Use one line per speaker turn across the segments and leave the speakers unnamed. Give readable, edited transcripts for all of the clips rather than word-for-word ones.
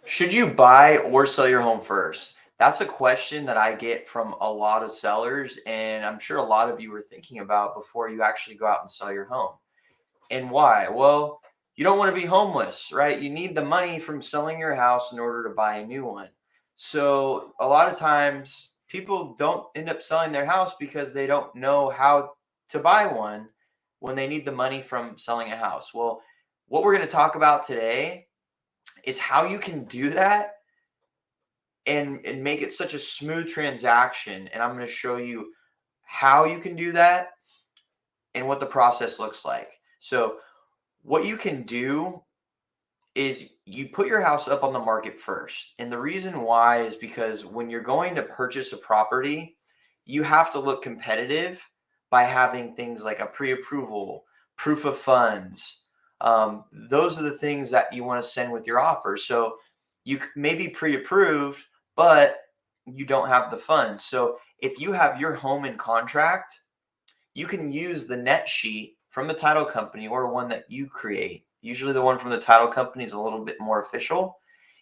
Should you buy or sell your home first? That's a question that I get from a lot of sellers, and I'm sure a lot of you are thinking about before you actually go out and sell your home. And why? Well, you don't want to be homeless, right? You need the money from selling your house in order to buy a new one. So, a lot of times people don't end up selling their house because they don't know how to buy one when they need the money from selling a house. Well, what we're going to talk about today is how you can do that and make it such a smooth transaction. And I'm going to show you how you can do that and what the process looks like. So, what you can do is you put your house up on the market first. And the reason why is because when you're going to purchase a property, you have to look competitive by having things like a pre approval, proof of funds. Those are the things that you want to send with your offer. So you may be pre approved, but you don't have the funds. So if you have your home in contract, you can use the net sheet from the title company or one that you create. Usually the one from the title company is a little bit more official.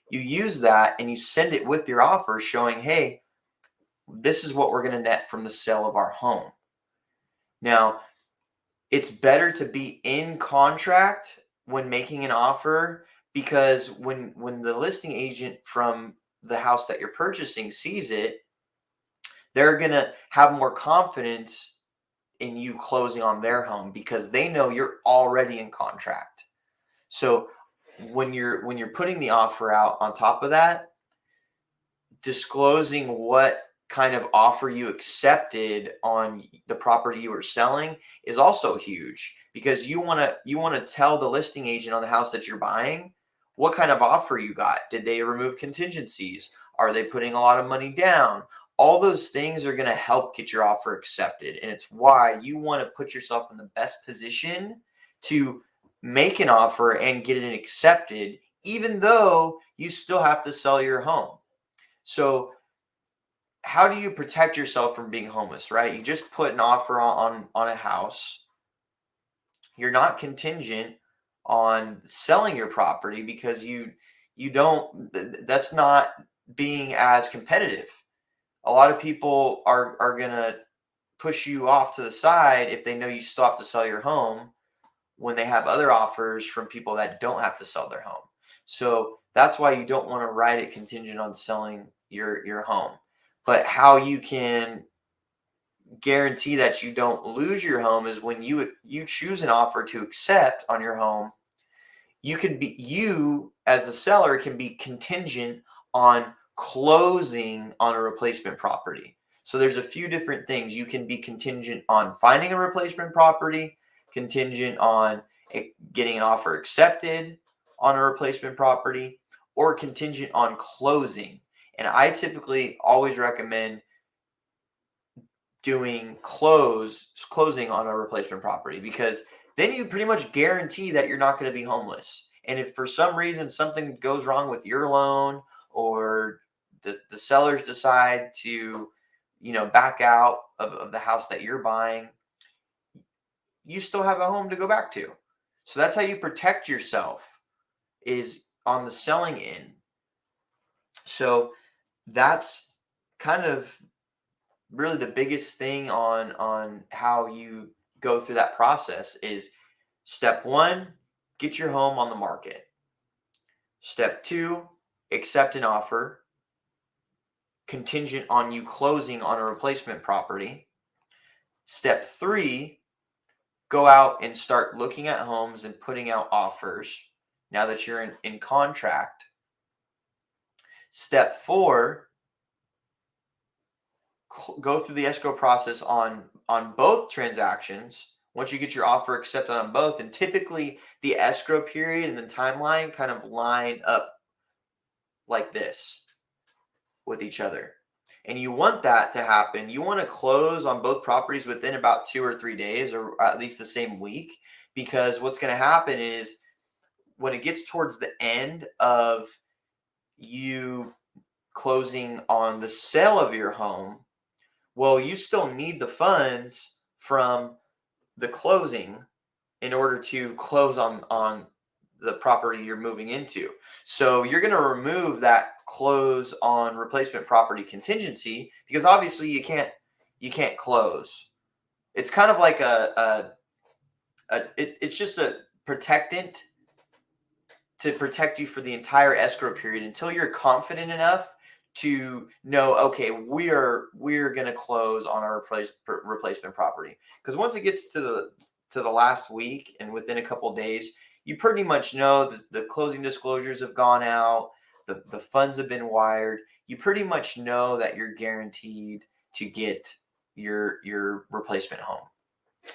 You use that and you send it with your offer showing, hey, this is what we're going to net from the sale of our home. Now, it's better to be in contract when making an offer because when the listing agent from the house that you're purchasing sees it, they're going to have more confidence in you closing on their home because they know you're already in contract. So when you're putting the offer out on top of that, disclosing what kind of offer you accepted on the property you were selling is also huge because you want to tell the listing agent on the house that you're buying what kind of offer you got. Did they remove contingencies? Are they putting a lot of money down? All those things are going to help get your offer accepted, and it's why you want to put yourself in the best position to make an offer and get it accepted even though you still have to sell your home. So how do you protect yourself from being homeless, right? You just put an offer on a house. You're not contingent on selling your property because you don't that's not being as competitive. A lot of people are going to push you off to the side if they know you still have to sell your home when they have other offers from people that don't have to sell their home. So that's why you don't want to write it contingent on selling your home. But how you can guarantee that you don't lose your home is when you choose an offer to accept on your home. You as the seller can be contingent on closing on a replacement property. So there's a few different things. You can be contingent on finding a replacement property, contingent on getting an offer accepted on a replacement property, or contingent on closing. And I typically always recommend doing closing on a replacement property because then you pretty much guarantee that you're not going to be homeless. And if for some reason something goes wrong with your loan or the sellers decide to, back out of the house that you're buying, you still have a home to go back to. So that's how you protect yourself is on the selling end. So that's kind of really the biggest thing on how you go through that process is step 1, get your home on the market. Step 2, accept an offer contingent on you closing on a replacement property. Step 3, go out and start looking at homes and putting out offers now that you're in contract. Step 4, go through the escrow process on both transactions. Once you get your offer accepted on both, and typically the escrow period and the timeline kind of line up like this with each other. And you want that to happen. You want to close on both properties within about 2 or 3 days, or at least the same week, because what's going to happen is when it gets towards the end of you closing on the sale of your home, well, you still need the funds from the closing in order to close on the property you're moving into. So you're going to remove that close on replacement property contingency because obviously you can't close. It's kind of like it's just a protectant to protect you for the entire escrow period until you're confident enough to know, okay, we're going to close on our replacement property. Because once it gets to the last week and within a couple of days, you pretty much know the closing disclosures have gone out, the funds have been wired. You pretty much know that you're guaranteed to get your replacement home.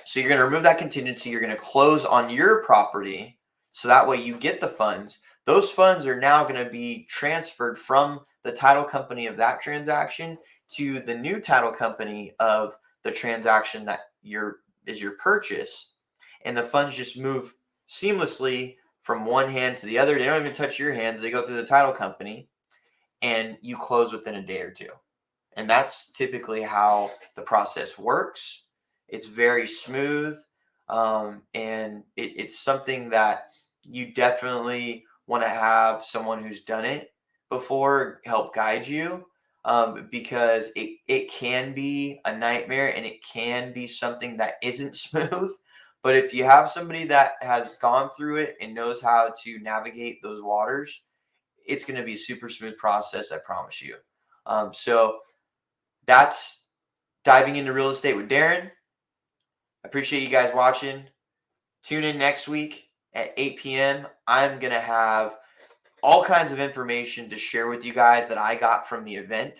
So you're going to remove that contingency. You're going to close on your property. So that way you get the funds. Those funds are now going to be transferred from the title company of that transaction to the new title company of the transaction that is your purchase. And the funds just move seamlessly from one hand to the other. They don't even touch your hands. They go through the title company and you close within a day or two. And that's typically how the process works. It's very smooth. And it's something that you definitely want to have someone who's done it before help guide you, because it can be a nightmare and it can be something that isn't smooth. But if you have somebody that has gone through it and knows how to navigate those waters, it's going to be a super smooth process, I promise you. So that's diving into real estate with Darren. I appreciate you guys watching. Tune in next week at 8 p.m. I'm going to have all kinds of information to share with you guys that I got from the event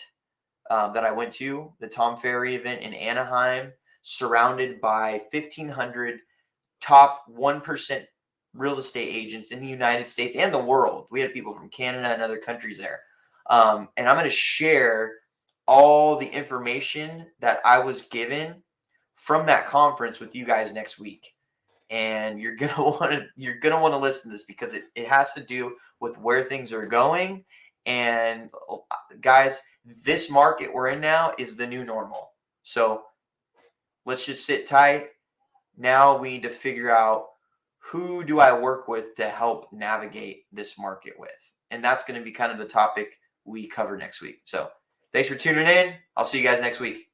that I went to, the Tom Ferry event in Anaheim, surrounded by 1,500 top 1% real estate agents in the United States and the world. We had people from Canada and other countries there. And I'm going to share all the information that I was given from that conference with you guys next week. And you're gonna want to listen to this because it has to do with where things are going. And guys, this market we're in now is the new normal. So let's just sit tight. Now we need to figure out, who do I work with to help navigate this market with? And that's going to be kind of the topic we cover next week. So thanks for tuning in. I'll see you guys next week.